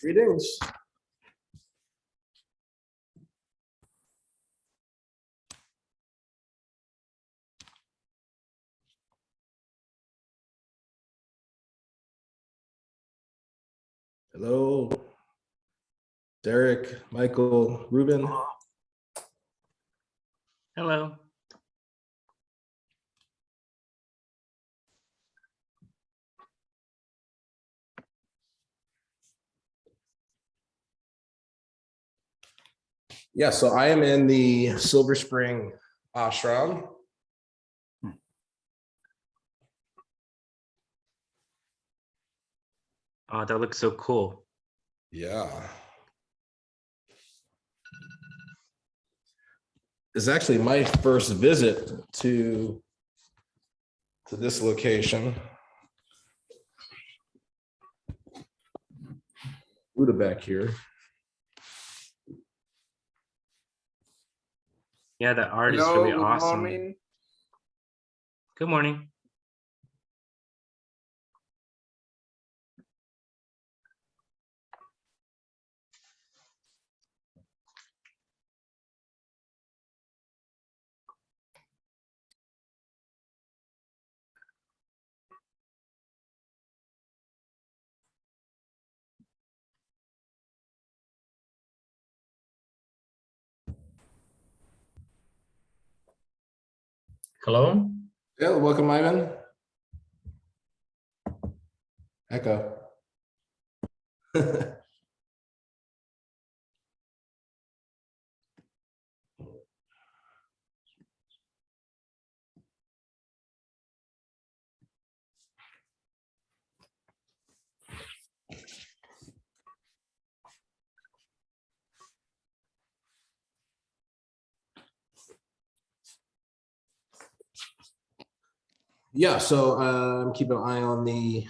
Greetings. Hello, Derek, Michael, Ruben. Hello. Yeah, so I am in the Silver Spring ashram. Oh, that looks so cool. Yeah. It's actually my first visit to this location. Buddha back here. Yeah, the art is Hello, really good awesome. morning. Good morning. Hello. Yeah, welcome, Ivan. Echo. Yeah, so keep an eye on the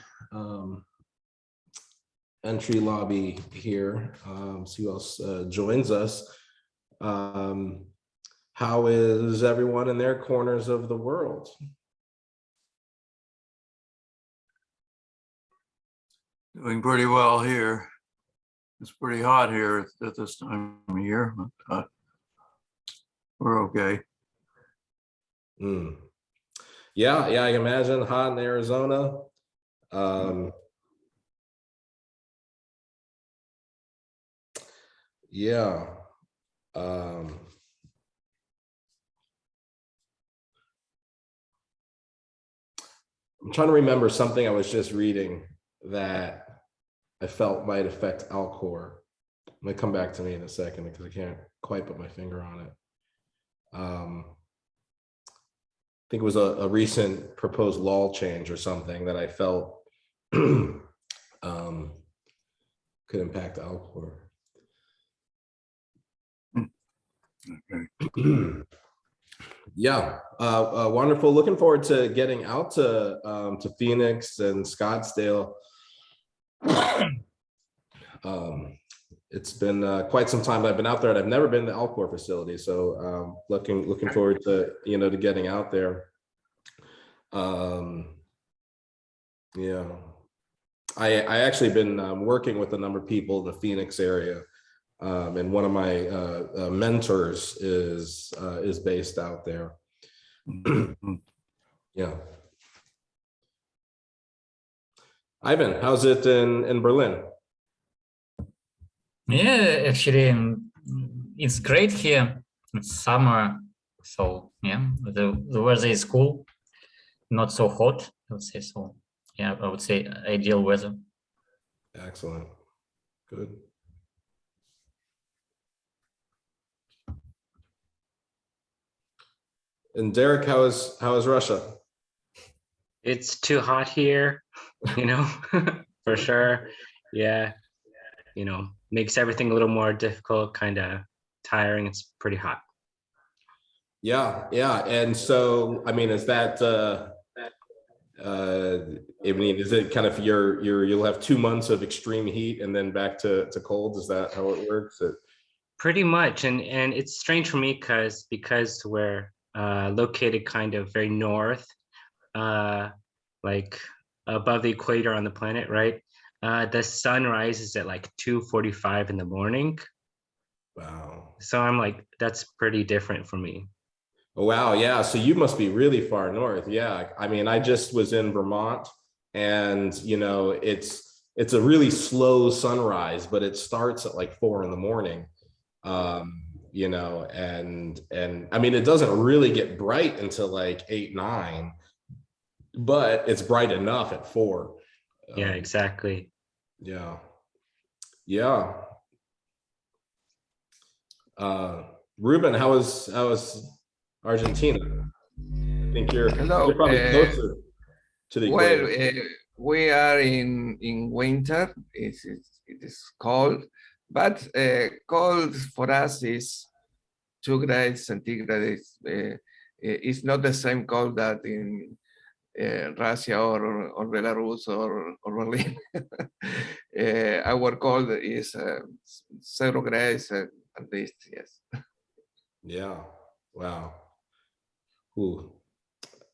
entry lobby here. See who else joins us. How is everyone in their corners of the world? Doing pretty well here. It's pretty hot here at this time of year, but we're okay. Mm. Yeah, I can imagine hot in Arizona. Yeah. I'm trying to remember something I was just reading that I felt might affect Alcor. It might come back to me in a second because I can't quite put my finger on it. I think it was a recent proposed law change or something that I felt could impact Alcor. Okay. Yeah, wonderful. Looking forward to getting out to Phoenix and Scottsdale. It's been quite some time that I've been out there, and I've never been to the Alcor facility. So looking forward to to getting out there. Yeah, I actually been working with a number of people in the Phoenix area, and one of my mentors is based out there. Yeah. Ivan, how's it in Berlin? Yeah, actually, it's great here. It's summer, so yeah, the weather is cool, not so hot, I would say. So yeah, I would say ideal weather. Excellent. Good. And Derek, how is Russia? It's too hot here, for sure. Yeah, makes everything a little more difficult, kind of tiring. It's pretty hot. Yeah. And so, I mean, is that I mean, is it kind of you'll have 2 months of extreme heat and then back to cold? Is that how it works? Pretty much, and it's strange for me because we're located kind of very north, like above the equator on the planet, right? The sun rises at like 2:45 in the morning. Wow. So I'm like, that's pretty different for me. Oh, wow. Yeah. So you must be really far north. Yeah. I mean, I just was in Vermont, and it's a really slow sunrise, but it starts at like 4 in the morning. And I mean, it doesn't really get bright until like 8, 9, but it's bright enough at 4. Yeah, exactly. Yeah. Yeah. Ruben, how was Argentina? I think you're Hello. probably closer to the Well, equator. we are in winter. It is cold, but cold for us is 2 degrees centigrade. It's not the same cold that in Russia or Belarus or Berlin. Our cold is 0 degrees at least. Yes. Yeah. Wow. Ooh.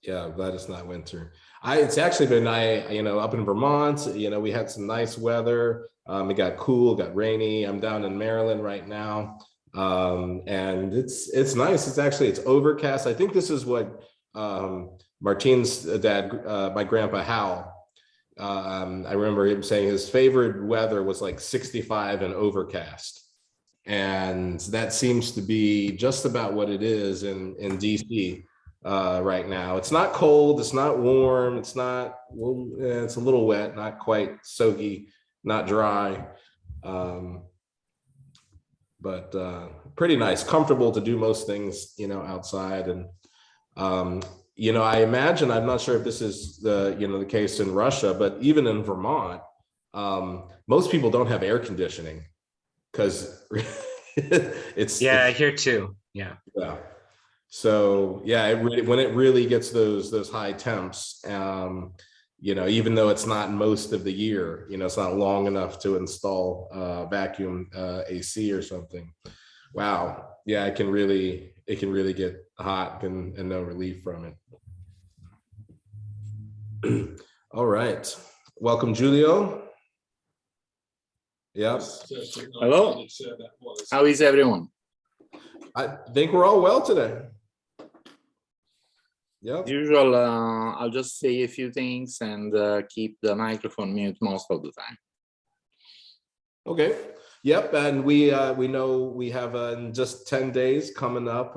Yeah, I'm glad it's not winter. It's actually been up in Vermont, we had some nice weather. It got cool, got rainy. I'm down in Maryland right now. And it's nice. It's overcast. I think this is what Martine's dad, my grandpa Hal, I remember him saying his favorite weather was like 65 and overcast. And that seems to be just about what it is in DC right now. It's not cold, it's not warm, it's a little wet, not quite soaky, not dry, but pretty nice, comfortable to do most things, outside. And I imagine, I'm not sure if this is the case in Russia, but even in Vermont, most people don't have air conditioning because Yeah, here too. Yeah. Yeah. So yeah, when it really gets those high temps, even though it's not most of the year, it's not long enough to install vacuum AC or something. Wow. Yeah, it can really get hot and no relief from it. All right. Welcome, Julio. Yes. Hello. How is everyone? I think we're all well today. Yep. Usual, I'll just say a few things and keep the microphone mute most of the time. Okay. Yep. And we know we have in just 10 days coming up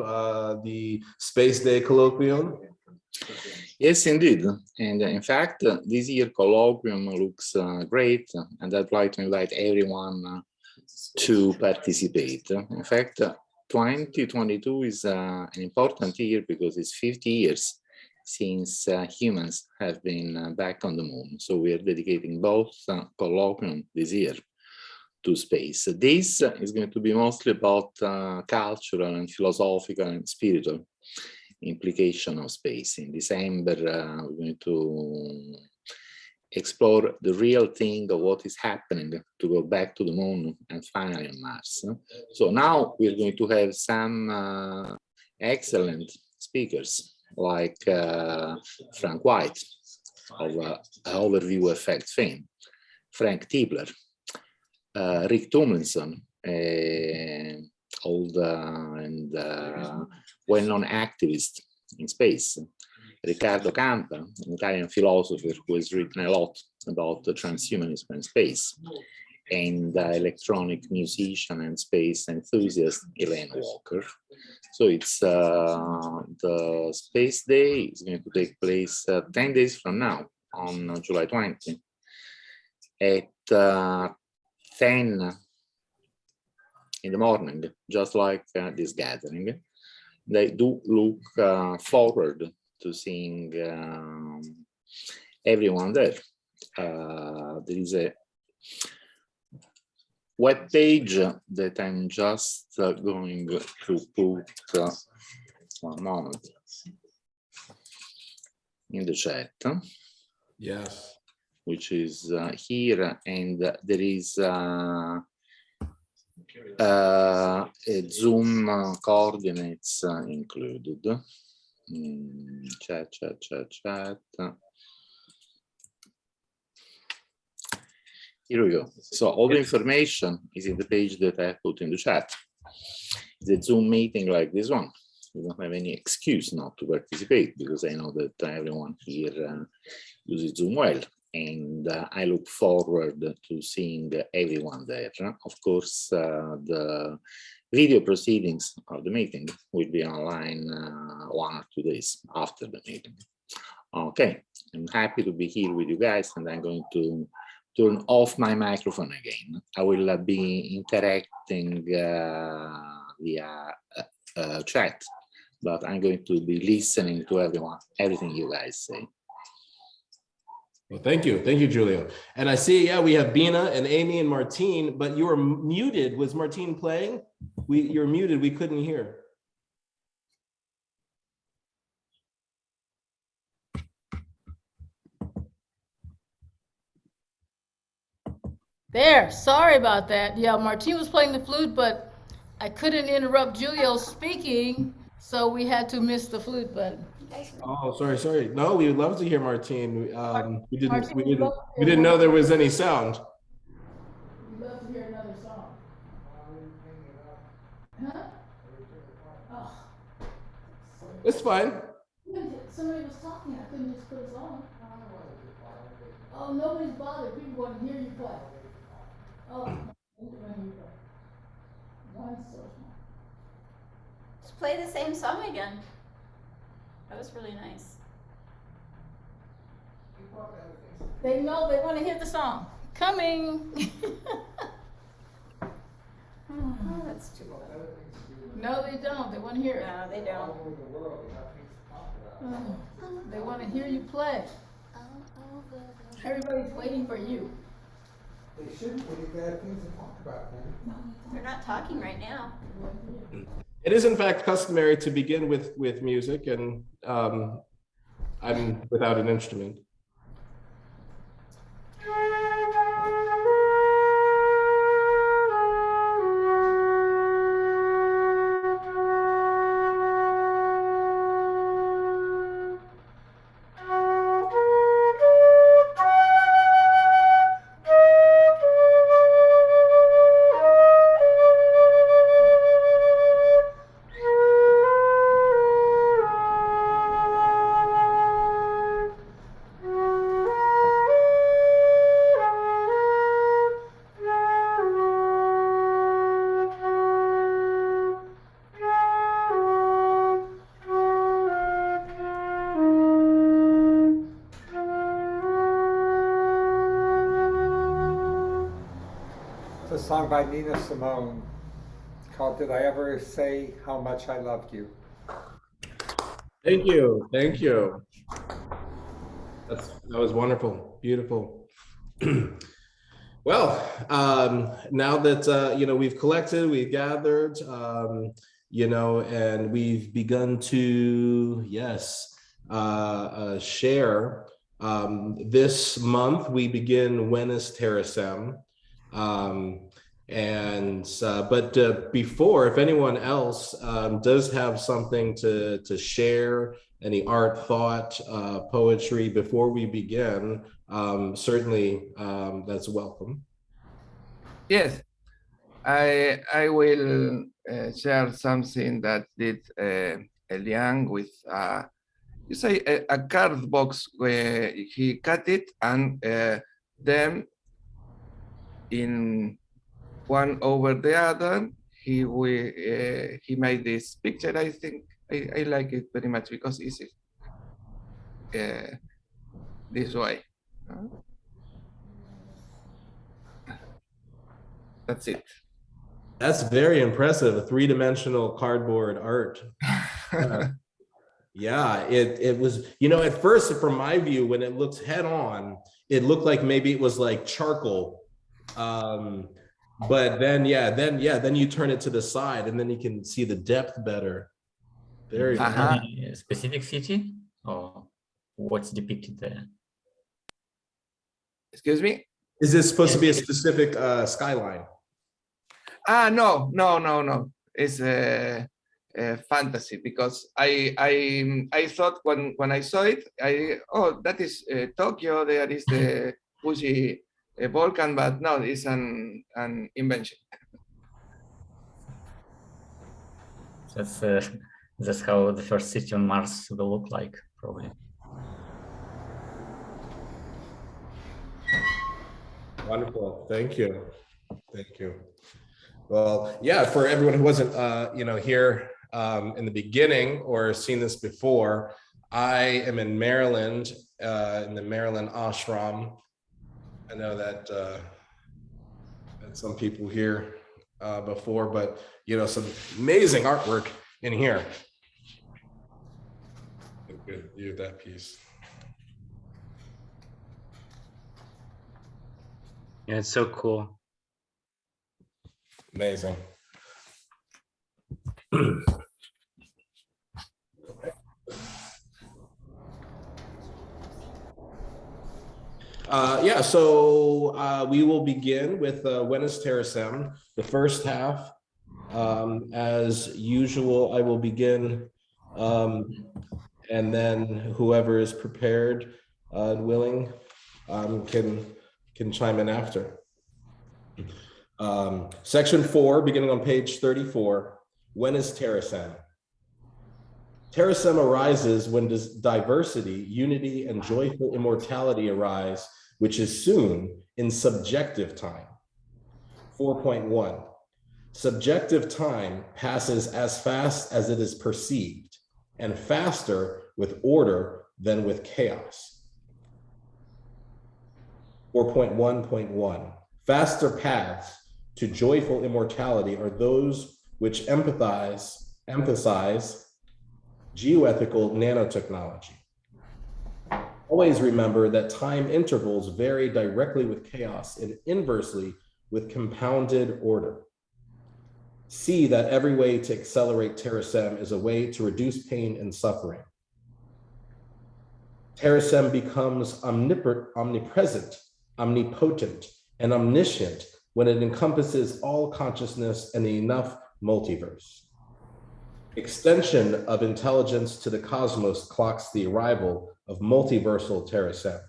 the Space Day Colloquium. Yes, indeed. And in fact, this year colloquium looks great, and I'd like to invite everyone to participate. In fact, 2022 is an important year because it's 50 years since humans have been back on the moon. So we are dedicating both colloquium this year to space. This is going to be mostly about cultural and philosophical and spiritual implication of space. In December, we're going to explore the real thing of what is happening to go back to the moon and finally on Mars. So now we're going to have some excellent speakers like Frank White of Overview Effect fame, Frank Tibler, Rick Tomlinson, old and well-known activist in space, Riccardo Campa, an Italian philosopher who has written a lot about transhumanism and space, and electronic musician and space enthusiast Elaine Walker. So it's the Space Day is going to take place 10 days from now on July 20 at 10 in the morning, just like this gathering. They do look forward to seeing everyone there. There is a web page that I'm just going to put one moment in the chat. Yes. Which is here, and there is a Zoom coordinates included. Chat. Here we go. So all the information is in the page that I put in the chat. It's a Zoom meeting like this one. You don't have any excuse not to participate because I know that everyone here uses Zoom well. And I look forward to seeing everyone there. Of course, the video proceedings of the meeting will be online 1 or 2 days after the meeting. Okay, I'm happy to be here with you guys, and I'm going to turn off my microphone again. I will be interacting via chat, but I'm going to be listening to everything you guys say. Well, thank you, Julio. And I see, yeah, we have Bina and Amy and Martine, but you were muted. Was Martine playing? You're muted. We couldn't hear. There, sorry about that. Yeah, Martine was playing the flute, but I couldn't interrupt Julio speaking, so we had to miss the flute button. Oh, sorry. No, we would love to hear Martine. We Martine, didn't know there was any sound. We'd love to hear another song. Huh? Oh. It's fine. Somebody was talking, I couldn't just put it on. Oh, nobody's bothered. People want to hear you play. Oh, mine's so small. Just play the same song again. That was really nice. They know they want to hear the song. Coming. Oh, that's too bad. No, they don't. They want to hear it. No, they don't. Oh, they want to hear you play. Everybody's waiting for you. They shouldn't, but they have things to talk about, man. They're not talking right now. It is in fact customary to begin with music, and I'm without an instrument. It's a song by Nina Simone called "Did I Ever Say How Much I Loved You?" Thank you. That was wonderful, beautiful. Well, now that we've collected, we've gathered, and we've begun to share. This month we begin When is Terasem? But before, if anyone else does have something to share, any art, thought, poetry before we begin, certainly that's welcome. Yes, I will share something that did Elian with you say a card box where he cut it and then in one over the other he made this picture. I think I like it very much because it's this way. That's it. That's very impressive. A three-dimensional cardboard art. Yeah, it was, at first, from my view, when it looks head on, it looked like maybe it was like charcoal. But then you turn it to the side and then you can see the depth better. Very Any specific city or what's depicted there? Excuse me? Is this supposed to be a specific skyline? No. It's a fantasy because I thought when I saw it, that is Tokyo. There is the Fuji a volcano, but no, it's an invention. That's how the first city on Mars will look like, probably. Wonderful. Thank you. Thank you. Well, yeah, for everyone who wasn't, here in the beginning or seen this before, I am in Maryland, in the Maryland Ashram. I know that had some people here before, but some amazing artwork in here. Good view of that piece. Yeah, it's so cool. Amazing. So we will begin with when is Terasem, the first half. As usual, I will begin, and then whoever is prepared and willing can chime in after. Section 4, beginning on page 34, when is Terasem? Terasem arises when diversity, unity, and joyful immortality arise, which is soon in subjective time. 4.1, subjective time passes as fast as it is perceived, and faster with order than with chaos. 4.1.1, faster paths to joyful immortality are those which emphasize geoethical nanotechnology. Always remember that time intervals vary directly with chaos and inversely with compounded order. See that every way to accelerate Terasem is a way to reduce pain and suffering. Terasem becomes omnipresent, omnipotent, and omniscient when it encompasses all consciousness and the enough multiverse. Extension of intelligence to the cosmos clocks the arrival of multiversal Terasem.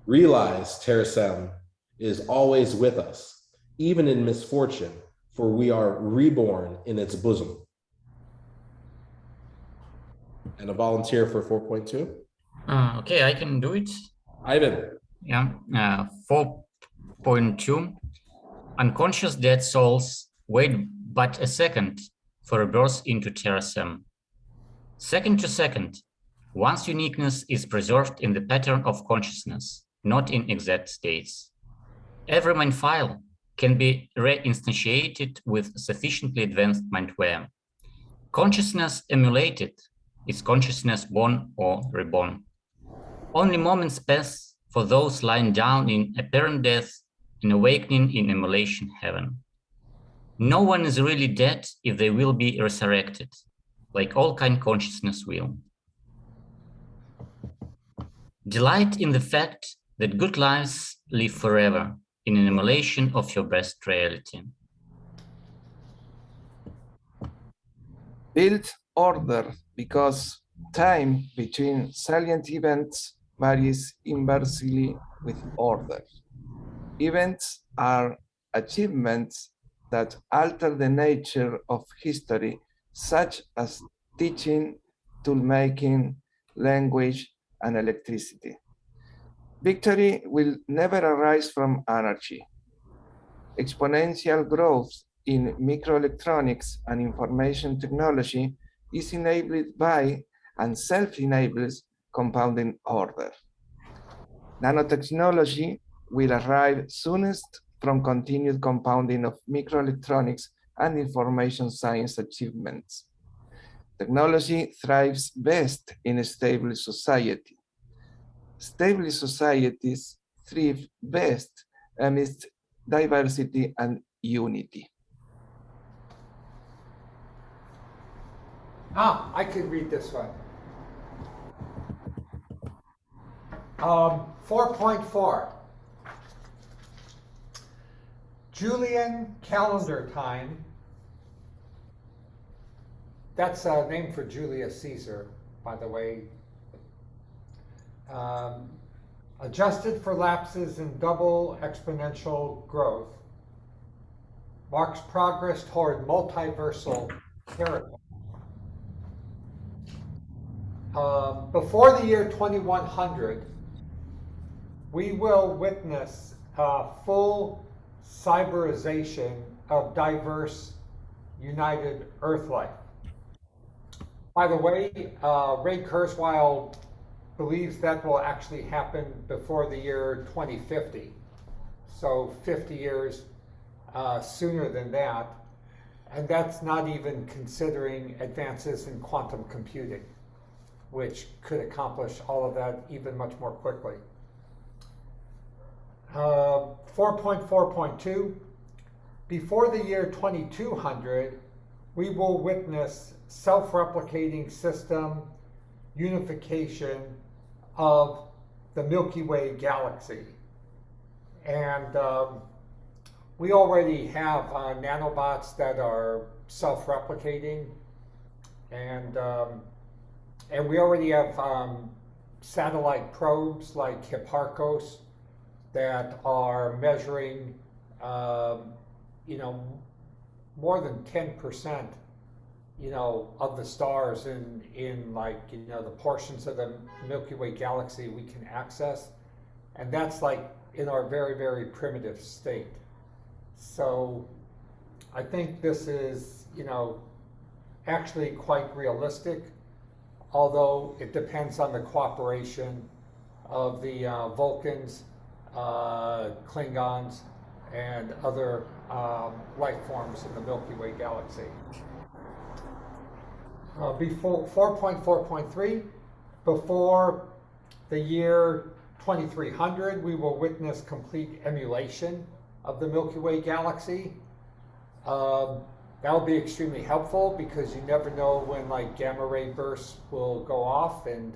Realize Terasem is always with us, even in misfortune, for we are reborn in its bosom. And a volunteer for 4.2? Okay, I can do it. Ivan. Yeah, 4.2. Unconscious dead souls wait but a second for a birth into Terasem. Second to second, one's uniqueness is preserved in the pattern of consciousness, not in exact states. Every mind file can be reinstantiated with sufficiently advanced mindware. Consciousness emulated is consciousness born or reborn. Only moments pass for those lying down in apparent death and awakening in emulation heaven. No one is really dead if they will be resurrected, like all kind consciousness will. Delight in the fact that good lives live forever in an emulation of your best reality. Build order because time between salient events varies inversely with order. Events are achievements that alter the nature of history, such as teaching, tool-making, language, and electricity. Victory will never arise from anarchy. Exponential growth in microelectronics and information technology is enabled by and self-enables compounding order. Nanotechnology will arrive soonest from continued compounding of microelectronics and information science achievements. Technology thrives best in a stable society. Stable societies thrive best amidst diversity and unity. I can read this one. 4.4. Julian calendar time. That's a name for Julius Caesar, by the way. adjusted for lapses in double exponential growth, marks progress toward multiversal territory. Before the year 2100, we will witness full cyberization of diverse united Earth life. By the way, Ray Kurzweil believes that will actually happen before the year 2050. So 50 years sooner than that. And that's not even considering advances in quantum computing, which could accomplish all of that even much more quickly. 4.4.2, before the year 2200, we will witness self-replicating system unification of the Milky Way galaxy. And we already have nanobots that are self-replicating, and we already have satellite probes like Hipparcos that are measuring, more than 10%, of the stars in like, the portions of the Milky Way galaxy we can access. And that's like in our very, very primitive state. So I think this is, actually quite realistic, although it depends on the cooperation of the Vulcans, Klingons, and other life forms in the Milky Way galaxy. Before 4.4.3, before the year 2300, we will witness complete emulation of the Milky Way galaxy. That will be extremely helpful because you never know when like gamma ray bursts will go off, and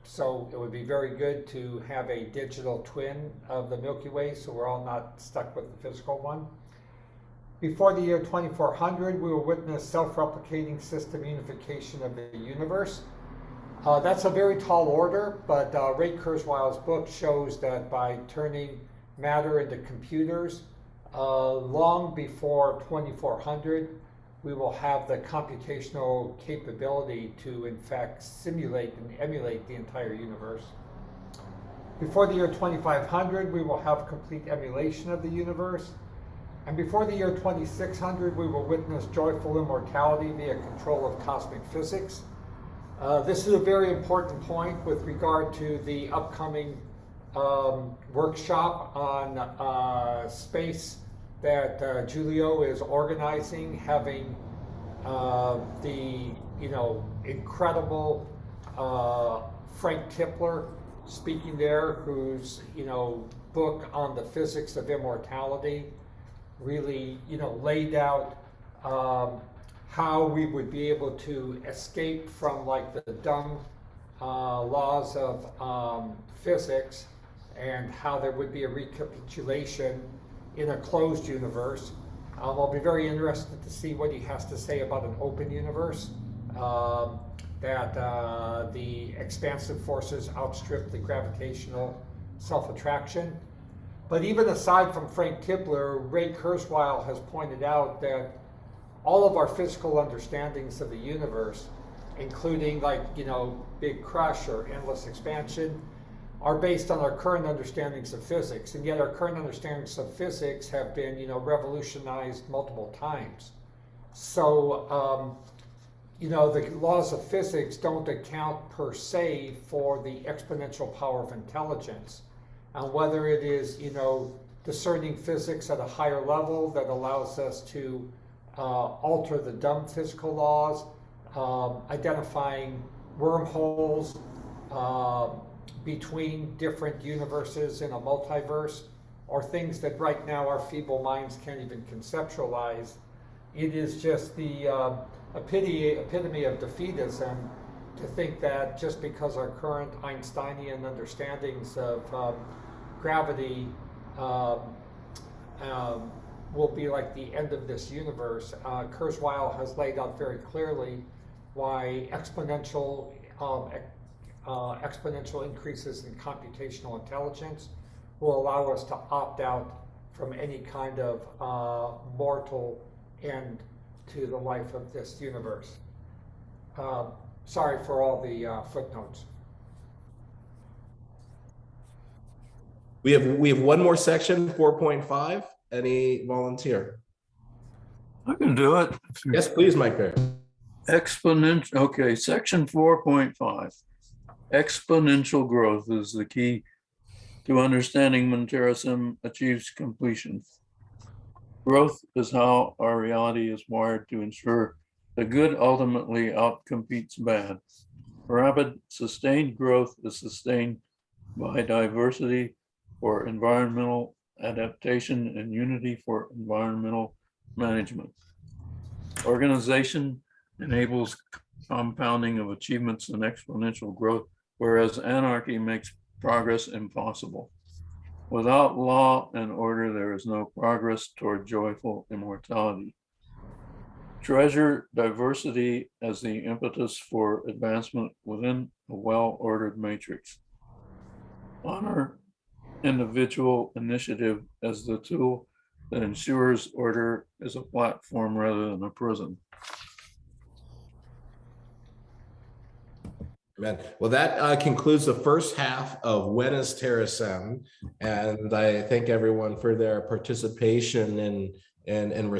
so it would be very good to have a digital twin of the Milky Way so we're all not stuck with the physical one. Before the year 2400, we will witness self-replicating system unification of the universe. That's a very tall order, but Ray Kurzweil's book shows that by turning matter into computers, long before 2400, we will have the computational capability to, in fact, simulate and emulate the entire universe. Before the year 2500, we will have complete emulation of the universe. And before the year 2600, we will witness joyful immortality via control of cosmic physics. This is a very important point with regard to the upcoming workshop on space that Giulio is organizing, having the incredible Frank Tipler speaking there, whose book on the physics of immortality really laid out how we would be able to escape from like the dumb laws of physics, and how there would be a recapitulation in a closed universe. I'll be very interested to see what he has to say about an open universe, that the expansive forces outstrip the gravitational self-attraction. But even aside from Frank Tipler, Ray Kurzweil has pointed out that all of our physical understandings of the universe, including like, Big Crush or endless expansion, are based on our current understandings of physics. And yet our current understandings of physics have been, revolutionized multiple times. So, the laws of physics don't account per se for the exponential power of intelligence. And whether it is, discerning physics at a higher level that allows us to alter the dumb physical laws, identifying wormholes between different universes in a multiverse, or things that right now our feeble minds can't even conceptualize. It is just the epitome of defeatism to think that just because our current Einsteinian understandings of gravity will be like the end of this universe. Kurzweil has laid out very clearly why exponential exponential increases in computational intelligence will allow us to opt out from any kind of mortal end to the life of this universe. Sorry for all the footnotes. We have one more section, 4.5. Any volunteer? I can do it. Yes, please, Mike Perry. Exponential, okay, section 4.5. Exponential growth is the key to understanding when Terasem achieves completion. Growth is how our reality is wired to ensure the good ultimately outcompetes bad. Rapid, sustained growth is sustained by diversity for environmental adaptation and unity for environmental management. Organization enables compounding of achievements and exponential growth, whereas anarchy makes progress impossible. Without law and order, there is no progress toward joyful immortality. Treasure diversity as the impetus for advancement within a well-ordered matrix. Honor individual initiative as the tool that ensures order is a platform rather than a prison. Amen. Well, that concludes the first half of When is Terasem? And I thank everyone for their participation and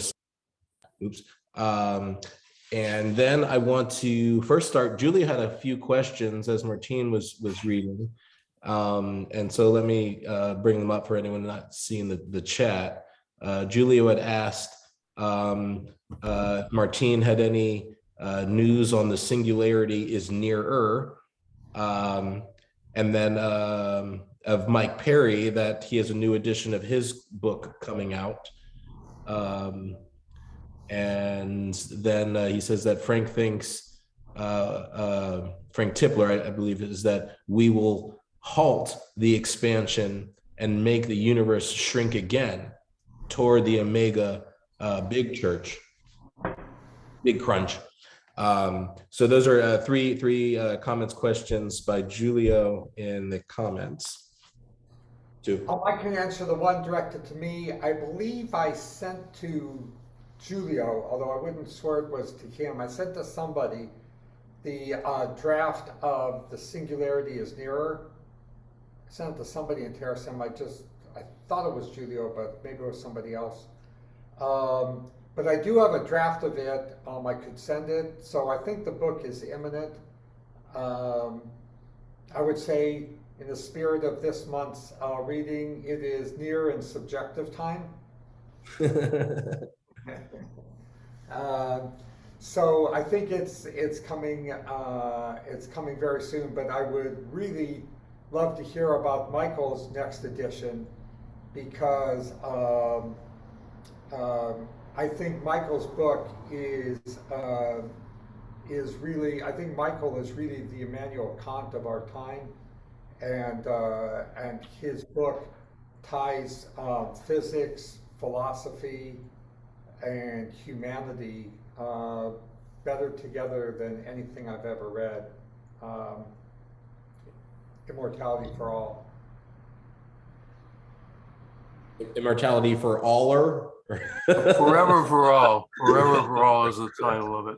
oops. And then I want to first start. Julia had a few questions as Martine was reading. And so let me bring them up for anyone not seeing the chat. Julia had asked Martine had any news on the singularity is nearer. And then of Mike Perry that he has a new edition of his book coming out. And then he says that Frank thinks, Frank Tipler, I believe, is that we will halt the expansion and make the universe shrink again toward the Omega big church, big crunch. So those are three comments, questions by Julio in the comments. I can answer the one directed to me. I believe I sent to Julio, although I wouldn't swear it was to him. I sent to somebody the draft of The Singularity is Nearer. I sent it to somebody in Terasem. I thought it was Julio, but maybe it was somebody else. But I do have a draft of it. I could send it. So I think the book is imminent. I would say, in the spirit of this month's reading, it is near in subjective time. So I think it's coming very soon. But I would really love to hear about Michael's next edition, because I think Michael's book is really, I think Michael is really the Immanuel Kant of our time, and his book ties physics, philosophy, and humanity better together than anything I've ever read. Immortality for All. Immortality for Aller. Forever for All. Forever for All is the title of it.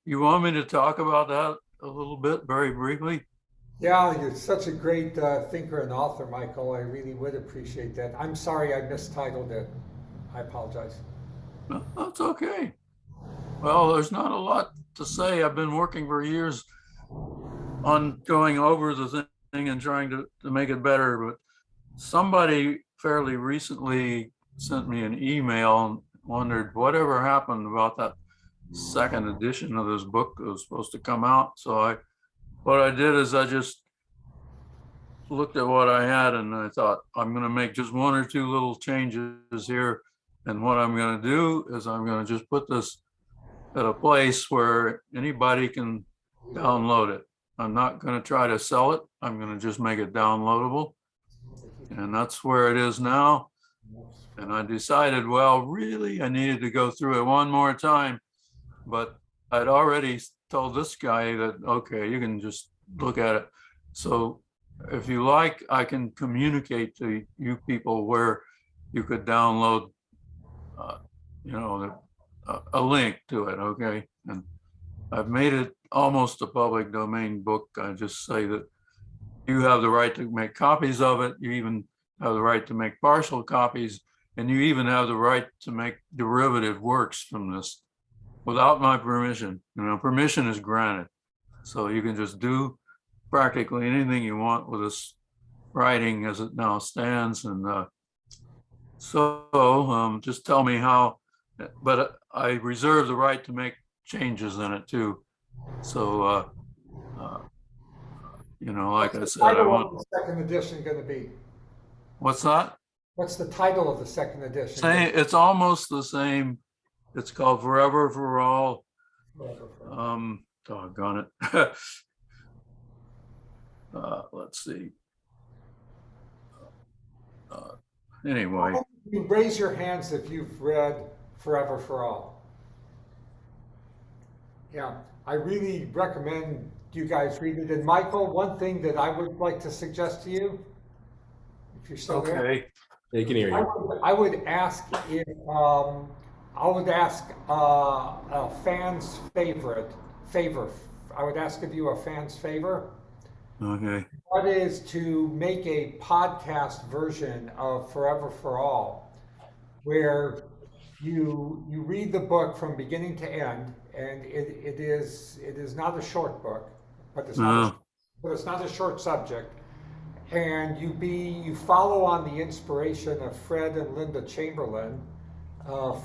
You want me to talk about that a little bit, very briefly? Yeah, you're such a great thinker and author, Michael. I really would appreciate that. I'm sorry I mistitled it. I apologize. No, that's okay. Well, there's not a lot to say. I've been working for years on going over the thing and trying to make it better, but somebody fairly recently sent me an email and wondered whatever happened about that second edition of this book that was supposed to come out. So what I did is I just looked at what I had and I thought, I'm going to make just one or two little changes here. And what I'm going to do is I'm going to just put this at a place where anybody can download it. I'm not going to try to sell it. I'm going to just make it downloadable. And that's where it is now. And I decided, well, really, I needed to go through it one more time. But I'd already told this guy that, okay, you can just look at it. So if you like, I can communicate to you people where you could download, you know, a link to it, okay? And I've made it almost a public domain book. I just say that you have the right to make copies of it. You even have the right to make partial copies, and you even have the right to make derivative works from this without my permission. You know, permission is granted. So you can just do practically anything you want with this writing as it now stands. And just tell me how, but I reserve the right to make changes in it too. So, you know, like I said, I title want. of the second edition going to be? What's that? What's the title of the second edition? Same, it's almost the same. It's called Forever for All. Doggone it. Let's see. Anyway. You raise your hands if you've read Forever for All. Yeah, I really recommend you guys read it. And Michael, one thing that I would like to suggest to you, if you're still there. Okay. They can hear you. I would ask if a fan's favor. I would ask of you a fan's favor. Okay. What is to make a podcast version of Forever for All, where you read the book from beginning to end, and it is not a short book, but it's not a short subject. And you follow on the inspiration of Fred and Linda Chamberlain,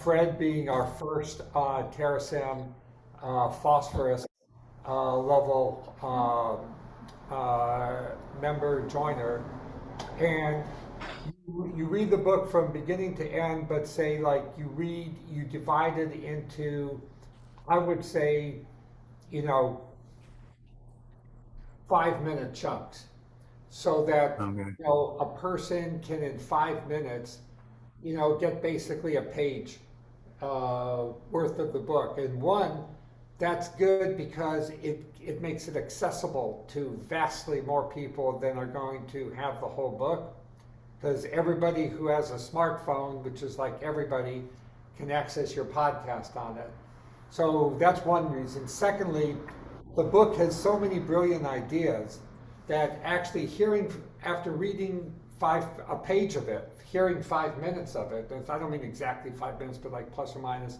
Fred being our first Terasem phosphorus level member joiner, and you read the book from beginning to end, but say like you divide it into, I would say, 5-minute chunks, so that a person can in 5 minutes get basically a page worth of the book. And one, that's good because it makes it accessible to vastly more people than are going to have the whole book, because everybody who has a smartphone, which is like everybody, can access your podcast on it. So that's one reason. Secondly, the book has so many brilliant ideas that actually after reading a page of it, hearing 5 minutes of it, I don't mean exactly 5 minutes, but like plus or minus,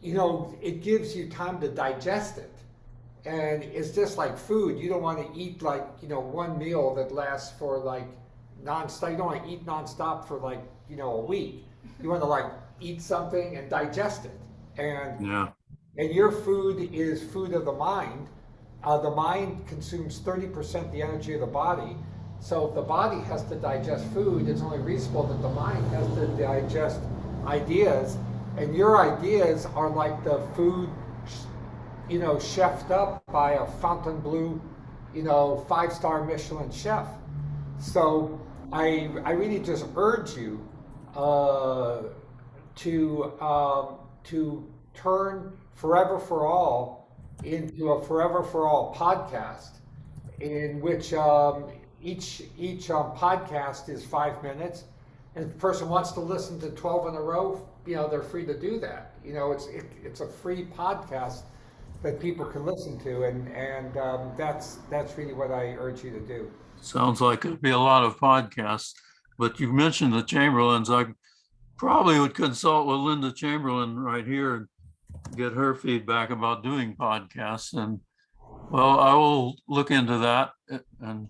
it gives you time to digest it. And it's just like food. You don't want to eat like, one meal that lasts for like nonstop. You don't want to eat nonstop for like, a week. You want to like eat something and digest it. And your food is food of the mind. The mind consumes 30% the energy of the body. So if the body has to digest food, it's only reasonable that the mind has to digest ideas. And your ideas are like the food, chefed up by a Fontainebleau, 5-star Michelin chef. So I really just urge you to turn Forever for All into a Forever for All podcast, in which each podcast is 5 minutes. And if the person wants to listen to 12 in a row, they're free to do that. It's a free podcast that people can listen to, and that's really what I urge you to do. Sounds like it'd be a lot of podcasts, but you mentioned the Chamberlains. I probably would consult with Linda Chamberlain right here and get her feedback about doing podcasts. And well, I will look into that, and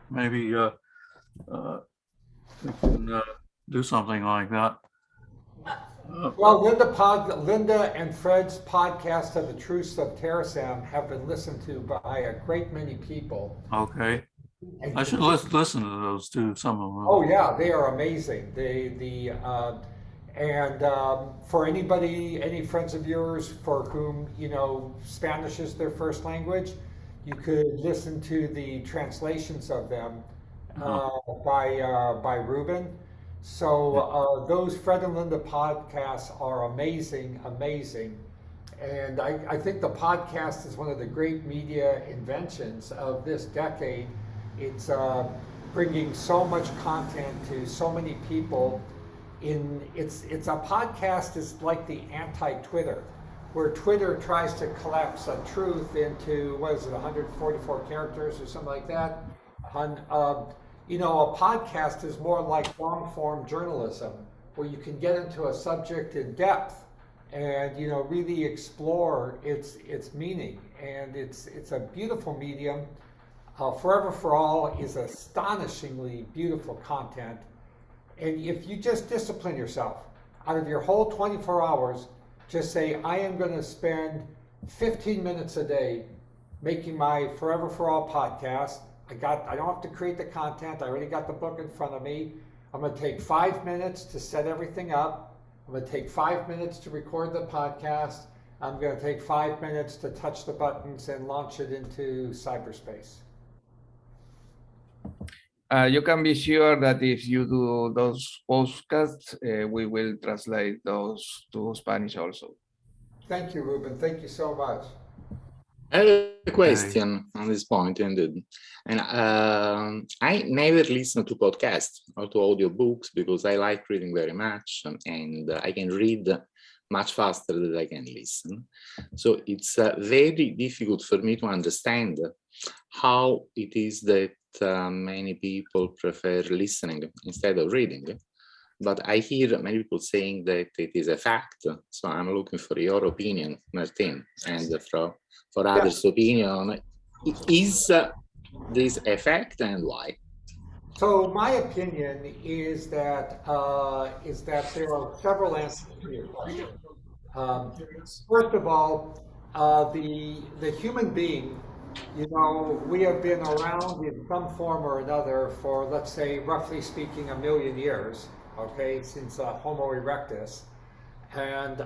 maybe we can do something like that. Well, Linda and Fred's podcast of the Truths of Terasem have been listened to by a great many people. Okay. I should listen to those too, some of them. Oh yeah, they are amazing. For any friends of yours for whom Spanish is their first language, you could listen to the translations of them by Ruben. So those Fred and Linda podcasts are amazing, And I think the podcast is one of the great media inventions of this decade. It's bringing so much content to so many people. It's a podcast is like the anti-Twitter, where Twitter tries to collapse a truth into, what is it, 144 characters or something like that. You know, a podcast is more like long-form journalism, where you can get into a subject in depth and, you know, really explore its meaning. And it's a beautiful medium. Forever for All is astonishingly beautiful content. And if you just discipline yourself, out of your whole 24 hours, just say, I am going to spend 15 minutes a day making my Forever for All podcast. I don't have to create the content. I already got the book in front of me. I'm going to take 5 minutes to set everything up. I'm going to take 5 minutes to record the podcast. I'm going to take 5 minutes to touch the buttons and launch it into cyberspace. You can be sure that if you do those podcasts, we will translate those to Spanish also. Thank you, Ruben. Thank you so much. I have a question on this point, indeed. And I never listen to podcasts or to audiobooks because I like reading very much, and I can read much faster than I can listen. So it's very difficult for me to understand how it is that many people prefer listening instead of reading. But I hear many people saying that it is a fact. So I'm looking for your opinion, Martin, and for others' opinion. Is this a fact, and why? So my opinion is that there are several answers to your question. First of all, the human being, you know, we have been around in some form or another for, let's say, roughly speaking, 1 million years. Okay, since Homo erectus. And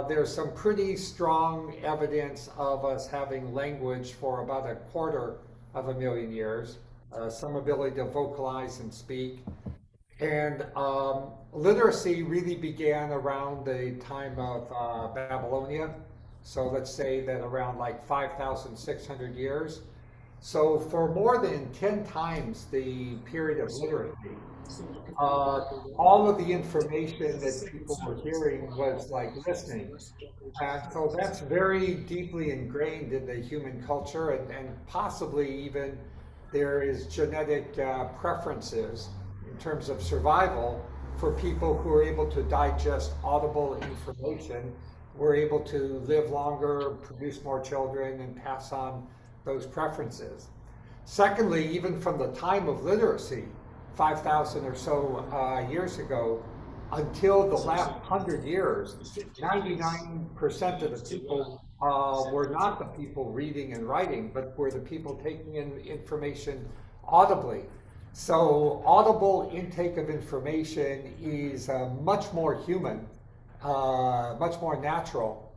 there's some pretty strong evidence of us having language for about 250,000 years, some ability to vocalize and speak. And literacy really began around the time of Babylonia. So let's say that around like 5,600 years. So for more than 10 times the period of literacy, all of the information that people were hearing was like listening. And so that's very deeply ingrained in the human culture, and possibly even there is genetic preferences in terms of survival for people who are able to digest audible information, were able to live longer, produce more children, and pass on those preferences. Secondly, even from the time of literacy, 5,000 or so years ago, until the last 100 years, 99% of the people were not the people reading and writing, but were the people taking in information audibly. So audible intake of information is much more human, much more natural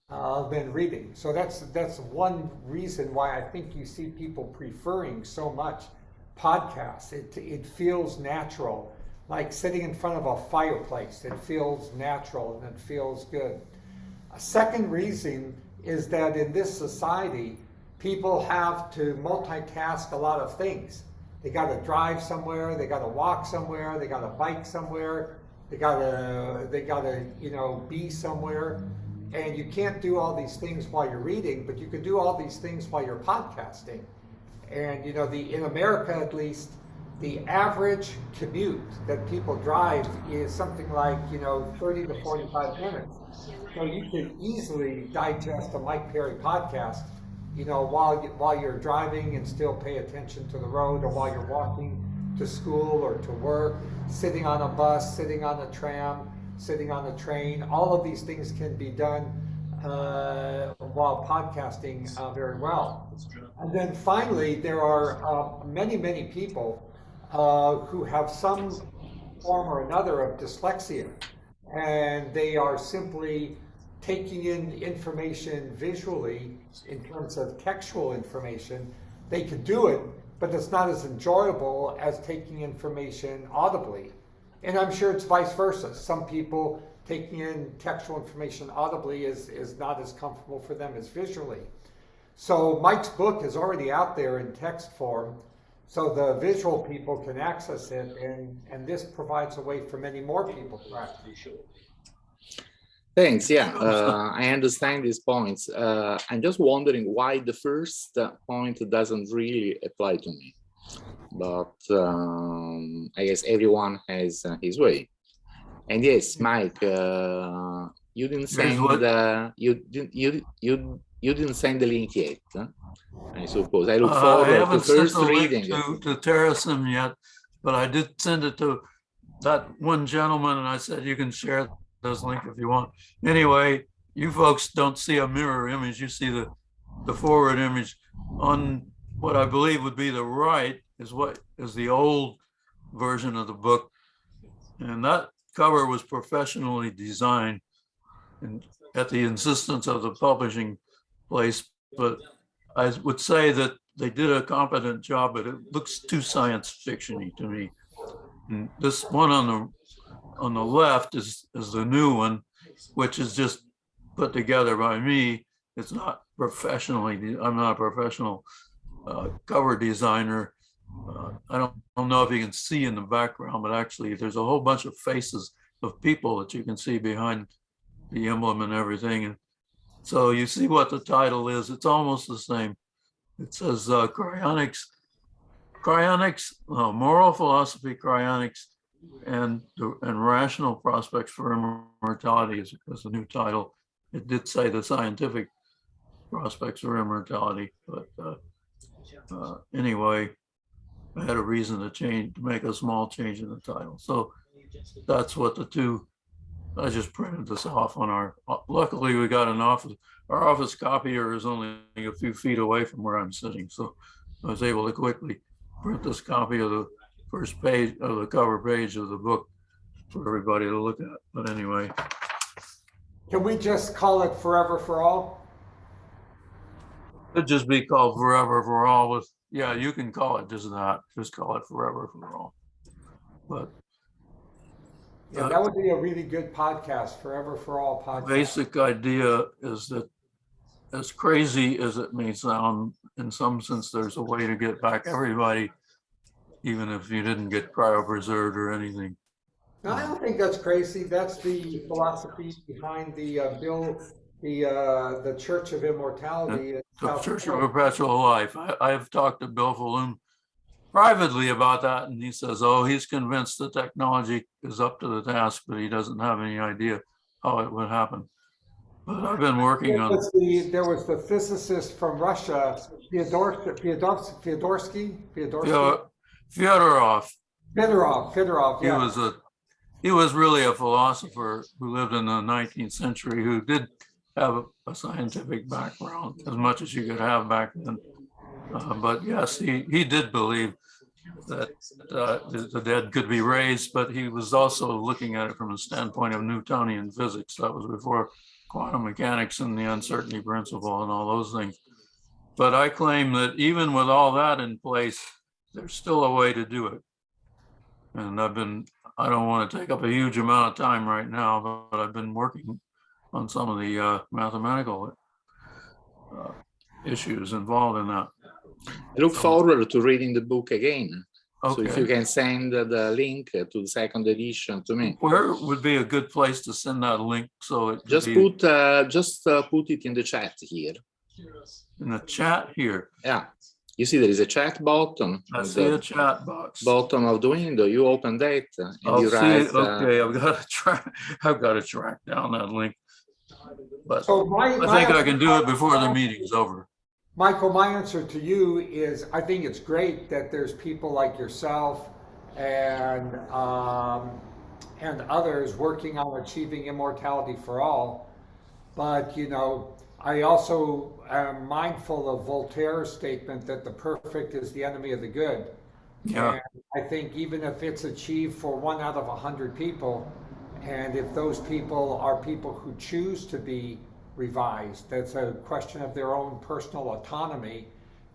than reading. So that's one reason why I think you see people preferring so much podcasts. It feels natural, like sitting in front of a fireplace. It feels natural and it feels good. A second reason is that in this society, people have to multitask a lot of things. They got to drive somewhere, they got to walk somewhere, they got to bike somewhere, they got to be somewhere. And you can't do all these things while you're reading, but you can do all these things while you're podcasting. And in America at least, the average commute that people drive is something like 30 to 45 minutes. So you can easily digest a Mike Perry podcast, while you're driving and still pay attention to the road, or while you're walking to school or to work, sitting on a bus, sitting on a tram, sitting on a train. All of these things can be done while podcasting very well. And then finally, there are many, many people who have some form or another of dyslexia, and they are simply taking in information visually in terms of textual information. They could do it, but it's not as enjoyable as taking information audibly. And I'm sure it's vice versa. Some people taking in textual information audibly is not as comfortable for them as visually. So Mike's book is already out there in text form, so the visual people can access it, and this provides a way for many more people to access it. Thanks. Yeah, I understand these points. I'm just wondering why the first point doesn't really apply to me. But I guess everyone has his way. And yes, Mike, you didn't send you didn't send the link yet, huh? I suppose. I look forward to first reading to Terasem yet, but I did send it to that one gentleman, and I said you can share this link if you want. Anyway, you folks don't see a mirror image; you see the forward image. On what I believe would be the right is what is the old version of the book, and that cover was professionally designed and at the insistence of the publishing place, but I would say that they did a competent job, but it looks too science fiction-y to me. And this one on the left is the new one, which is just put together by me. It's not professionally, I'm not a professional cover designer. I don't know if you can see in the background, but actually there's a whole bunch of faces of people that you can see behind the emblem and everything. And so you see what the title is. It's almost the same. It says cryonics, moral philosophy, cryonics, and rational prospects for immortality is the new title. It did say the scientific prospects for immortality, but anyway, I had a reason to make a small change in the title. So that's what the two. I just printed this off on luckily we got an office. Our office copier is only a few feet away from where I'm sitting. So I was able to quickly print this copy of the first page of the cover page of the book for everybody to look at. But anyway. Can we just call it Forever for All? It'd just be called Forever for All with, yeah, you can call it just that. Just call it Forever for All. But yeah, that would be a really good podcast, Forever for All podcast. Basic idea is that, as crazy as it may sound, in some sense, there's a way to get back everybody, even if you didn't get cryopreserved or anything. No, I don't think that's crazy. That's the philosophy behind the Church of Immortality. The Church of Perpetual Life. I've talked to Bill Falloon privately about that, and he says, oh, he's convinced the technology is up to the task, but he doesn't have any idea how it would happen. But I've been working on it. There was the physicist from Russia, Fyodorsky. Fedorov, yeah. He was really a philosopher who lived in the 19th century, who did have a scientific background, as much as you could have back then. But yes, he did believe that the dead could be raised, but he was also looking at it from the standpoint of Newtonian physics. That was before quantum mechanics and the uncertainty principle and all those things. But I claim that even with all that in place, there's still a way to do it. And I don't want to take up a huge amount of time right now, but I've been working on some of the mathematical issues involved in that. I look forward to reading the book again. Okay. So if you can send the link to the second edition to me. Where would be a good place to send that link? So it just put it in the chat here. In the chat here. Yeah. You see there is a chat button. I see a chat box. Bottom of the window. You open that and I'll you see write. It. Okay, I've got to track down that link. But so I think I can do it before the meeting's over. Michael, my answer to you is I think it's great that there's people like yourself and others working on achieving immortality for all. But, you know, I also am mindful of Voltaire's statement that the perfect is the enemy of the good. Yeah. And I think even if it's achieved for 1 out of 100 people, and if those people are people who choose to be revised, that's a question of their own personal autonomy,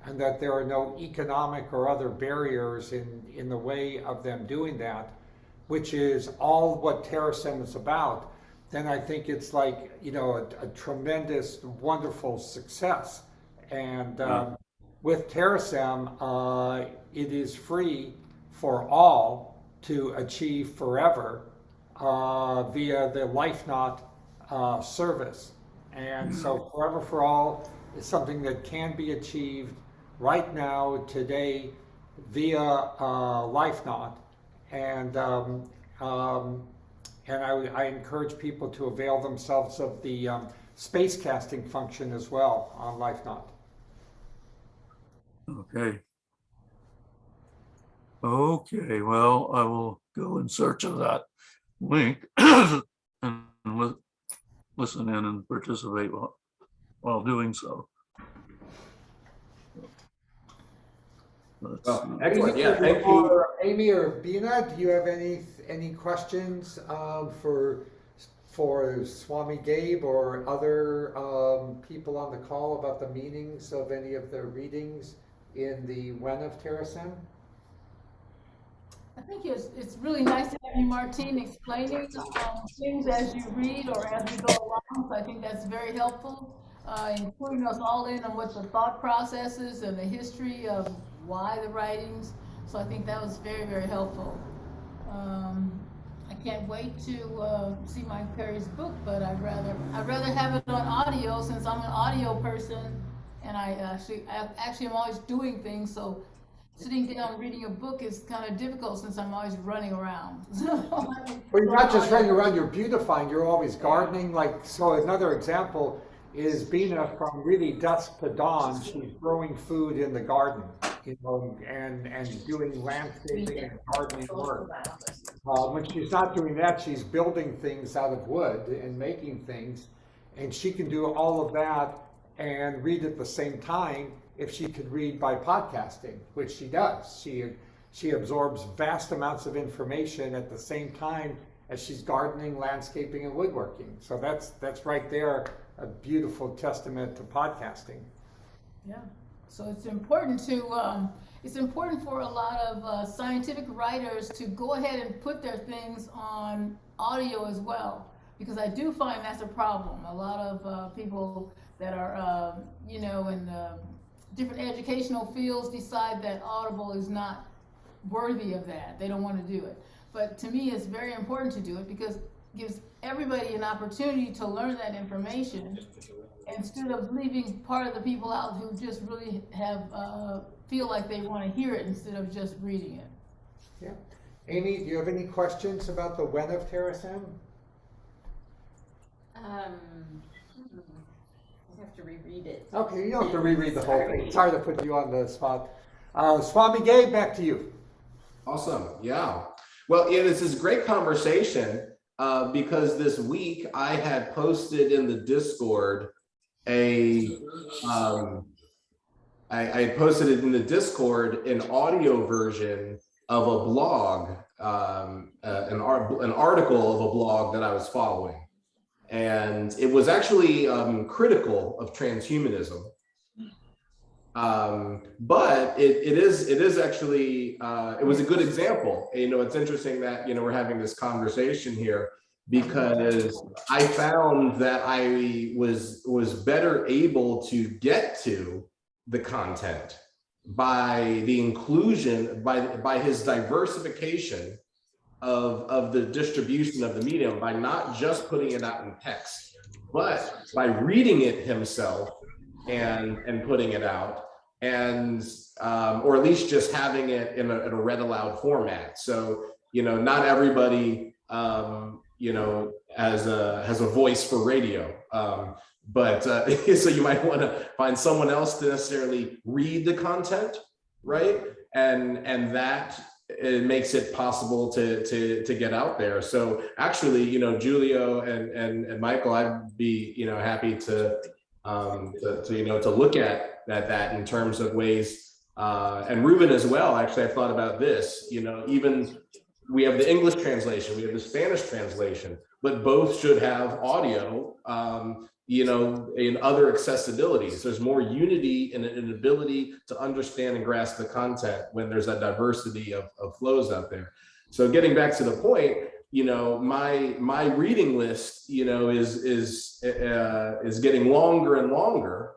and that there are no economic or other barriers in the way of them doing that, which is all what Terasem is about. then I think it's like, you know, a tremendous, wonderful success. And with Terasem, it is free for all to achieve forever via the Life Knot service. And so Forever for All is something that can be achieved right now, today, via Life Knot. And I encourage people to avail themselves of the space casting function as well on Life Knot. Okay. Okay, well, I will go in search of that link and listen in and participate while doing so. Let's Well, see. excellent. Yeah, thank you. Amy or Bina, do you have any questions for Swami Gabe or other people on the call about the meanings of any of the readings in the When of Terasem? I think it's really nice to have you, Martine, explaining things as you read or as we go along. So I think that's very helpful, including us all in on what the thought process is and the history of why the writings. So I think that was very, very helpful. I can't wait to see Mike Perry's book, but I'd rather have it on audio since I'm an audio person, and I actually am always doing things. So sitting down reading a book is kind of difficult since I'm always running around. Well, you're not just running around, you're beautifying, you're always gardening. Like, so another example is Bina, from really dusk to dawn, she's growing food in the garden, you know, and doing landscaping and gardening work. When she's not doing that, she's building things out of wood and making things, and she can do all of that and read at the same time if she could read by podcasting, which she does. She absorbs vast amounts of information at the same time as she's gardening, landscaping, and woodworking. So that's right there, a beautiful testament to podcasting. Yeah. So it's important for a lot of scientific writers to go ahead and put their things on audio as well, because I do find that's a problem. A lot of people that are, you know, in different educational fields decide that Audible is not worthy of that. They don't want to do it. But to me, it's very important to do it because it gives everybody an opportunity to learn that information instead of leaving part of the people out who just really have feel like they want to hear it instead of just reading it. Yeah. Amy, do you have any questions about the When of Terasem? I have to reread it. Okay, you don't have to reread the whole thing. Sorry to put you on the spot. Swami Gabe, back to you. Awesome. Yeah. Well, yeah, this is a great conversation because this week I had posted in the Discord I posted it in the Discord an audio version of a blog, an article of a blog that I was following. And it was actually critical of transhumanism. But it is actually, it was a good example. You know, it's interesting that, you know, we're having this conversation here because I found that I was better able to get to the content by the inclusion, by his diversification of the distribution of the medium, by not just putting it out in text, but by reading it himself and putting it out, and or at least just having it in a read aloud format. So, you know, not everybody you know, has a voice for radio, but so you might want to find someone else to necessarily read the content, right? And that it makes it possible to get out there. So actually, you know, Julio and Michael, I'd be, you know, happy to you know, to look at that in terms of ways, and Ruben as well. Actually, I thought about this, you know, even we have the English translation, we have the Spanish translation, but both should have audio, you know, in other accessibilities. There's more unity and an ability to understand and grasp the content when there's a diversity of flows out there. So getting back to the point, my reading list, is getting longer and longer.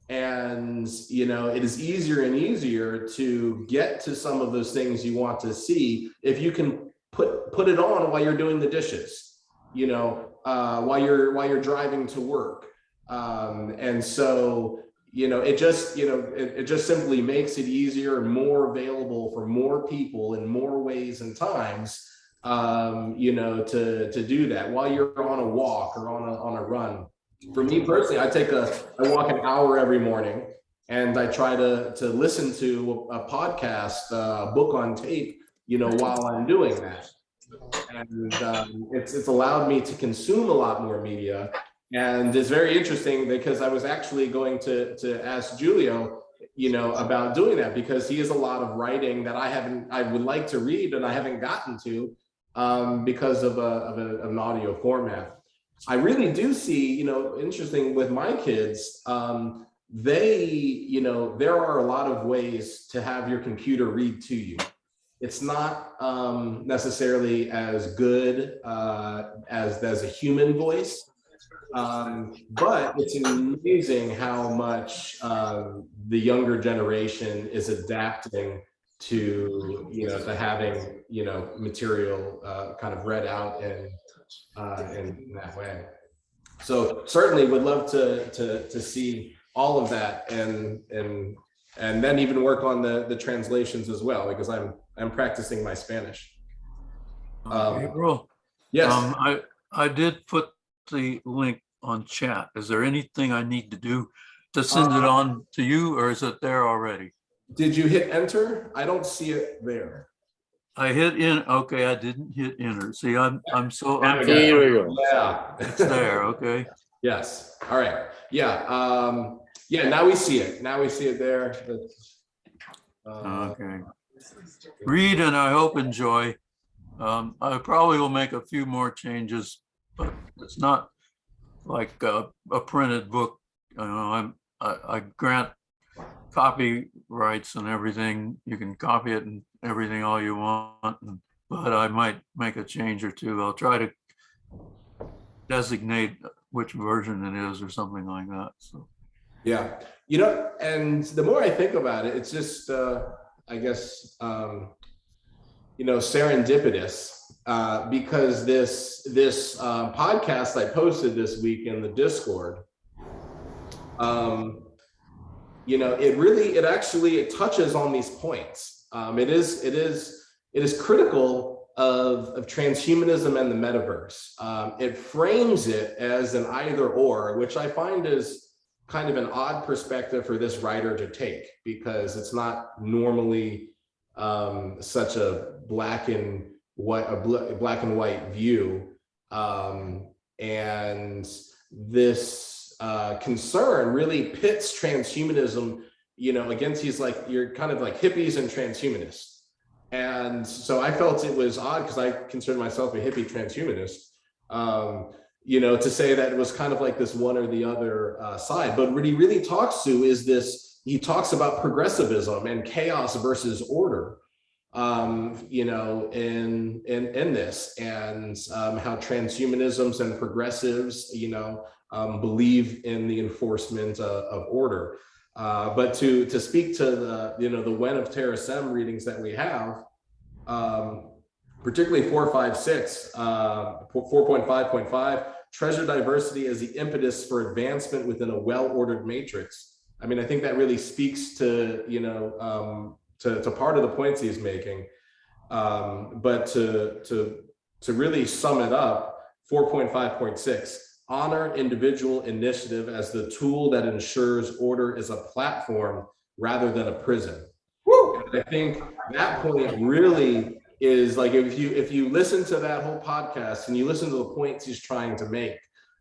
And, it is easier and easier to get to some of those things you want to see if you can put it on while you're doing the dishes, while you're driving to work. And so, it just simply makes it easier and more available for more people in more ways and times, to do that while you're on a walk or on a run. For me personally, I walk an hour every morning, and I try to listen to a podcast, book on tape, while I'm doing that. And it's allowed me to consume a lot more media. And it's very interesting because I was actually going to ask Julio, about doing that, because he has a lot of writing that I would like to read and I haven't gotten to, because of an audio format. I really do see, interesting with my kids, there are a lot of ways to have your computer read to you. It's not necessarily as good as a human voice, but it's amazing how much the younger generation is adapting to, to having, material kind of read out in that way. So certainly would love to see all of that, and then even work on the translations as well, because I'm practicing my Spanish. April, Yes. I did put the link on chat. Is there anything I need to do to send it on to you, or is it there already? Did you hit enter? I don't see it there. I hit in. Okay, I didn't hit enter. See, I'm so Here we go. Yeah. It's there. Okay. Yes. All right. Yeah. Yeah. Now we see it. Now we see it there. Okay. Read and I hope enjoy. I probably will make a few more changes, but it's not like a printed book. I grant copyrights and everything. You can copy it and everything all you want, but I might make a change or two. I'll try to designate which version it is or something like that. So yeah, and the more I think about it, it's just I guess serendipitous, because this podcast I posted this week in the Discord, it touches on these points. It is critical of transhumanism and the metaverse. It frames it as an either or, which I find is kind of an odd perspective for this writer to take, because it's not normally such a black and white view. And this concern really pits transhumanism, against you're kind of like hippies and transhumanists. And so I felt it was odd, because I consider myself a hippie transhumanist, to say that it was kind of like this one or the other side. But what he really talks to is this, he talks about progressivism and chaos versus order, in this, and how transhumanisms and progressives, believe in the enforcement of order. But to speak to the when of Terasem readings that we have, particularly 4.5.6, 4.5.5, treasure diversity as the impetus for advancement within a well-ordered matrix. I mean, I think that really speaks to, to part of the points he's making. But to really sum it up, 4.5.6, honor individual initiative as the tool that ensures order is a platform rather than a prison. And I think that point really is like, if you listen to that whole podcast and you listen to the points he's trying to make,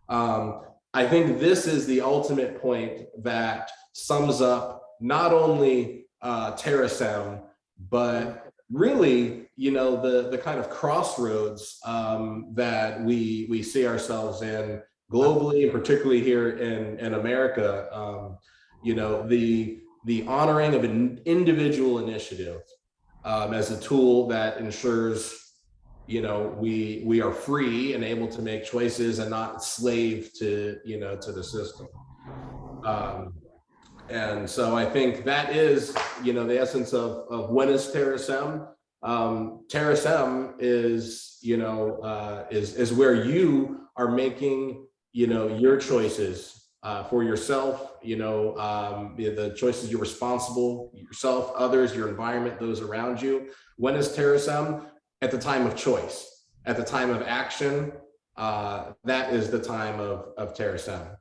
I think this is the ultimate point that sums up not only Terasem, but really, the kind of crossroads that we see ourselves in globally, and particularly here in America. The honoring of an individual initiative as a tool that ensures you know, we are free and able to make choices and not slave to, you know, to the system. And so I think that is, you know, the essence of what is Terasem. Terasem is, you know, is where you are making, you know, your choices for yourself, you know, the choices you're responsible, yourself, others, your environment, those around you. When is Terasem? At the time of choice, at the time of action, that is the time of Terasem.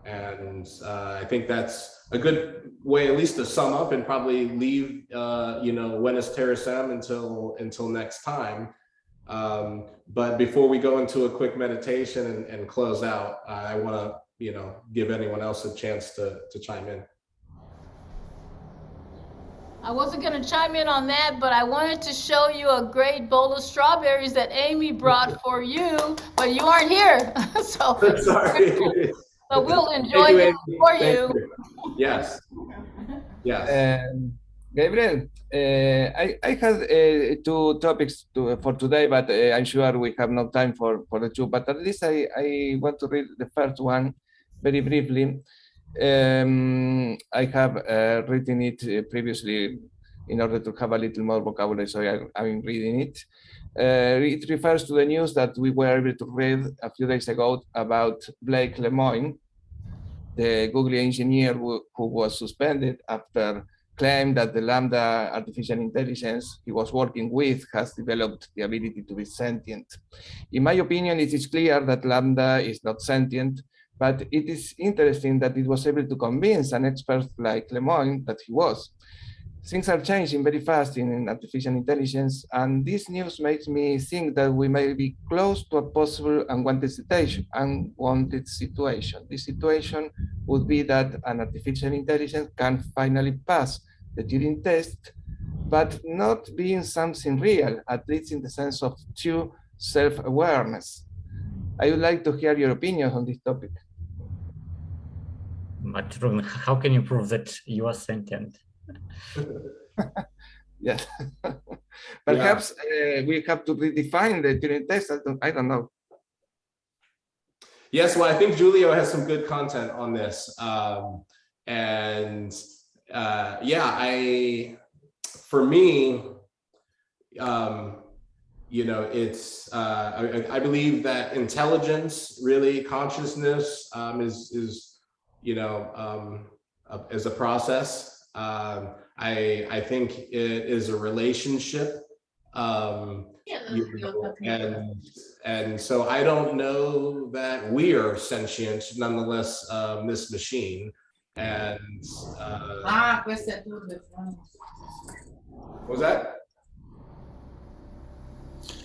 And I think that's a good way, at least to sum up and probably leave, you know, when is Terasem until next time. But before we go into a quick meditation and close out, I want to, you know, give anyone else a chance to chime in. I wasn't going to chime in on that, but I wanted to show you a great bowl of strawberries that Amy brought for you, but you aren't here. So Sorry. so we'll enjoy them for you. Yes. Yes. Gabriel, I had two topics for today, but I'm sure we have no time for the two. But at least I want to read the first one very briefly. I have written it previously in order to have a little more vocabulary, so I'm reading it. It refers to the news that we were able to read a few days ago about Blake Lemoine, the Google engineer who was suspended after claim that the Lambda artificial intelligence he was working with has developed the ability to be sentient. In my opinion, it is clear that Lambda is not sentient, but it is interesting that it was able to convince an expert like Lemoine that he was. Things are changing very fast in artificial intelligence, and this news makes me think that we may be close to a possible unwanted situation. This situation would be that an artificial intelligence can finally pass the Turing test, but not being something real, at least in the sense of true self-awareness. I would like to hear your opinion on this topic. But Ruben, how can you prove that you are sentient? Yes. Perhaps we have to redefine the Turing test. I don't know. Yes, well, I think Julio has some good content on this. For me, you know, it's, I believe that intelligence, really consciousness is, you know, is a process. I think it is a relationship. You know, and so I don't know that we are sentient, nonetheless, this machine. And what was that?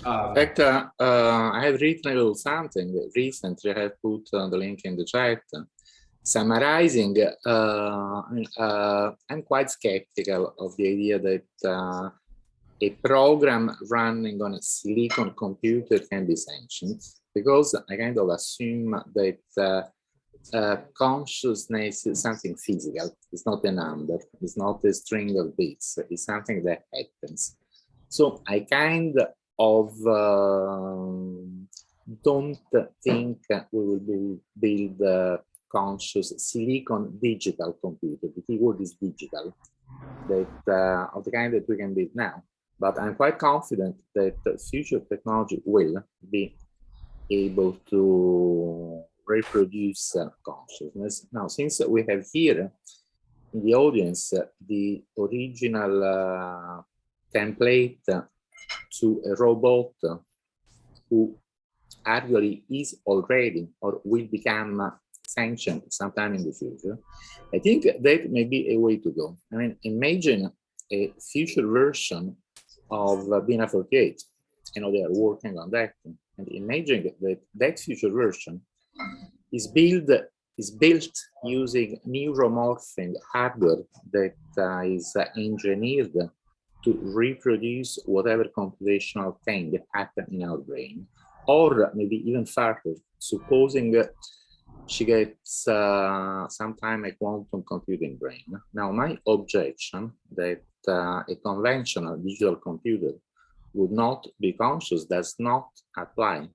In fact, I have written a little something recently. I have put the link in the chat. Summarizing, I'm quite skeptical of the idea that a program running on a silicon computer can be sentient, because I kind of assume that consciousness is something physical. It's not a number. It's not a string of bits. It's something that happens. So I kind of don't think we will build conscious silicon digital computer. The key word is digital, that of the kind that we can build now. But I'm quite confident that future technology will be able to reproduce consciousness. Now, since we have here in the audience the original template to a robot who arguably is already or will become sentient sometime in the future, I think that may be a way to go. I mean, imagine a future version of Bina 48. You know, they are working on that. And imagine that that future version is built using neuromorphing hardware that is engineered to reproduce whatever computational thing that happened in our brain, or maybe even further, supposing she gets sometime a quantum computing brain. Now, my objection that a conventional digital computer would not be conscious does not apply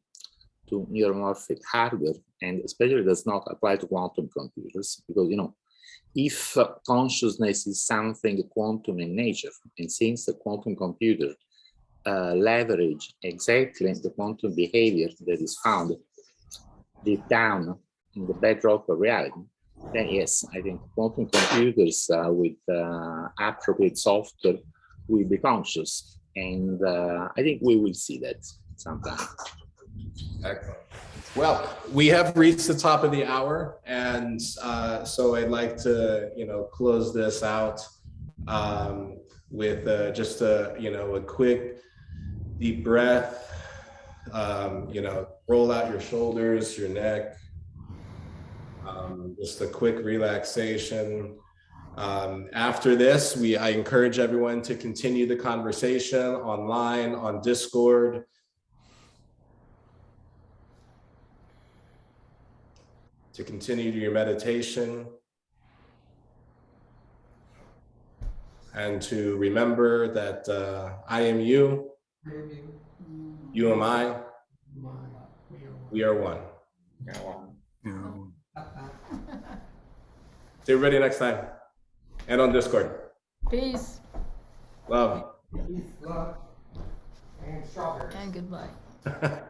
to neuromorphic hardware, and especially does not apply to quantum computers, because, you know, if consciousness is something quantum in nature, and since the quantum computer leverage exactly the quantum behavior that is found deep down in the bedrock of reality, then yes, I think quantum computers with appropriate software will be conscious, and I think we will see that sometime. Excellent. Well, we have reached the top of the hour, and so I'd like to, close this out with just a quick deep breath. Roll out your shoulders, your neck. Just a quick relaxation. After this, I encourage everyone to continue the conversation online, on Discord. To continue your meditation. And to remember that I am you, you am I, we are one. See everybody next time. And on Discord. Peace. Love. Peace, love, and strawberries. And goodbye.